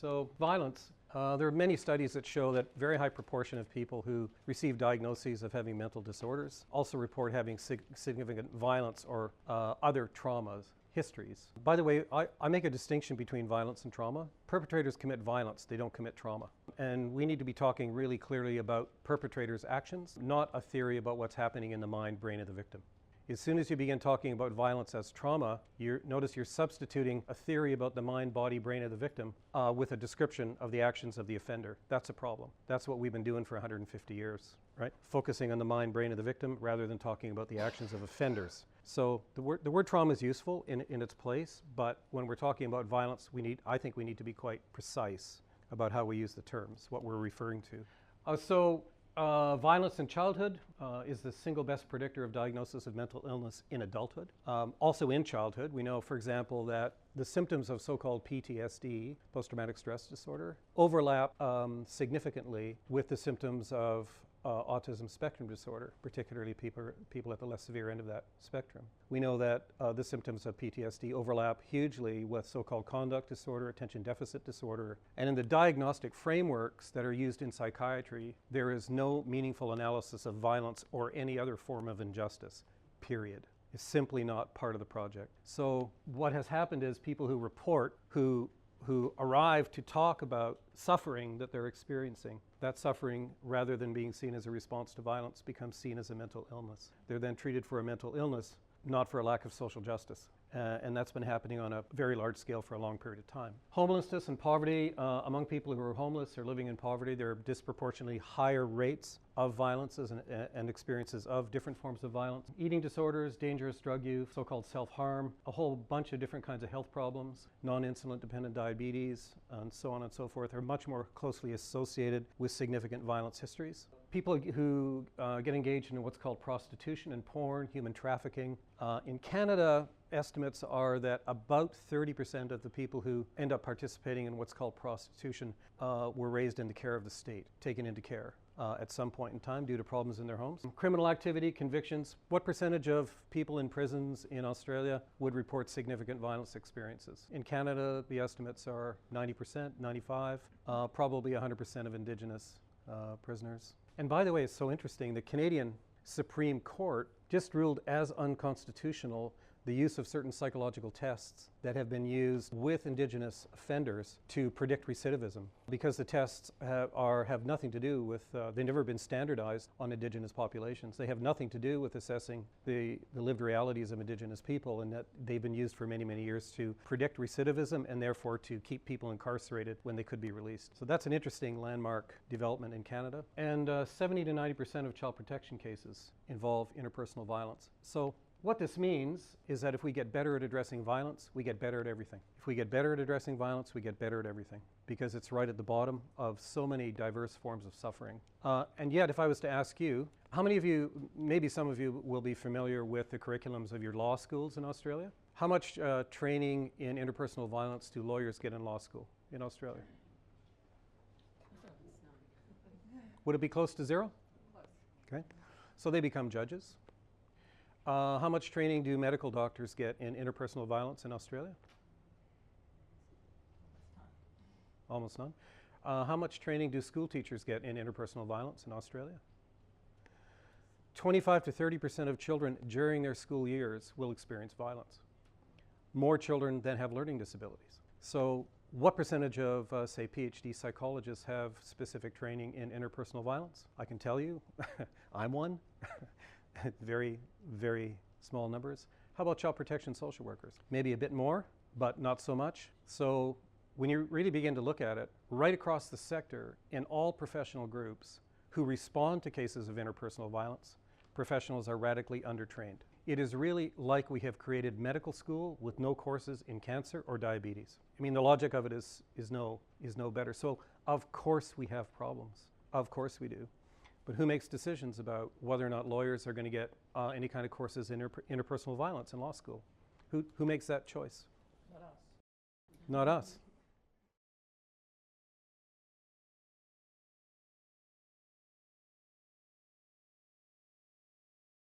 So violence, there are many studies that show that a very high proportion of people who receive diagnoses of having mental disorders also report having significant violence or other traumas, histories. By the way, I make a distinction between violence and trauma. Perpetrators commit violence, they don't commit trauma. And we need to be talking really clearly about perpetrators' actions, not a theory about what's happening in the mind, brain of the victim. As soon as you begin talking about violence as trauma, notice you're substituting a theory about the mind, body, brain of the victim with a description of the actions of the offender. That's a problem. That's what we've been doing for 150 years, right? Focusing on the mind, brain of the victim rather than talking about the actions of offenders. So the word trauma is useful in its place, but when we're talking about violence, I think we need to be quite precise about how we use the terms, what we're referring to. Violence in childhood is the single best predictor of diagnosis of mental illness in adulthood. Also in childhood, we know, for example, that the symptoms of so-called PTSD, post-traumatic stress disorder, overlap significantly with the symptoms of autism spectrum disorder, particularly people at the less severe end of that spectrum. We know that the symptoms of PTSD overlap hugely with so-called conduct disorder, attention deficit disorder, and in the diagnostic frameworks that are used in psychiatry, there is no meaningful analysis of violence or any other form of injustice, period. It's simply not part of the project. So what has happened is people who report, who arrive to talk about suffering that they're experiencing, that suffering, rather than being seen as a response to violence, becomes seen as a mental illness. They're then treated for a mental illness, not for a lack of social justice. And that's been happening on a very large scale for a long period of time. Homelessness and poverty, among people who are homeless or living in poverty, there are disproportionately higher rates of violences and experiences of different forms of violence. Eating disorders, dangerous drug use, so-called self-harm, a whole bunch of different kinds of health problems, non-insulin dependent diabetes, and so on and so forth, are much more closely associated with significant violence histories. People who get engaged in what's called prostitution and porn, human trafficking. In Canada, estimates are that about 30% of the people who end up participating in what's called prostitution were raised in the care of the state, taken into care at some point in time due to problems in their homes. Criminal activity, convictions. What percentage of people in prisons in Australia would report significant violence experiences? In Canada, the estimates are 90%, 95%, probably 100% of Indigenous prisoners. And by the way, it's so interesting, the Canadian Supreme Court just ruled as unconstitutional the use of certain psychological tests that have been used with Indigenous offenders to predict recidivism, because the tests have nothing to do with, they've never been standardized on Indigenous populations. They have nothing to do with assessing the lived realities of Indigenous people, and that they've been used for many, many years to predict recidivism and therefore to keep people incarcerated when they could be released. So that's an interesting landmark development in Canada. And 70 to 90% of child protection cases involve interpersonal violence. So what this means is that if we get better at addressing violence, we get better at everything. If we get better at addressing violence, we get better at everything, because it's right at the bottom of so many diverse forms of suffering. And yet, if I was to ask you, how many of you, maybe some of you will be familiar with the curriculums of your law schools in Australia? How much training in interpersonal violence do lawyers get in law school in Australia? Would it be close to zero? Close. Okay. So they become judges. How much training do medical doctors get in interpersonal violence in Australia? Almost none. How much training do school teachers get in interpersonal violence in Australia? 25 to 30% of children during their school years will experience violence. More children than have learning disabilities. So what percentage of, say, PhD psychologists have specific training in interpersonal violence? I can tell you, I'm one. Very, very small numbers. How about child protection social workers? Maybe a bit more, but not so much. So when you really begin to look at it, right across the sector, in all professional groups who respond to cases of interpersonal violence, professionals are radically undertrained. It is really like we have created medical school with no courses in cancer or diabetes. I mean, the logic of it is no better. So of course we have problems. Of course we do. But who makes decisions about whether or not lawyers are going to get any kind of courses in interpersonal violence in law school? Who makes that choice? Not us. Not us.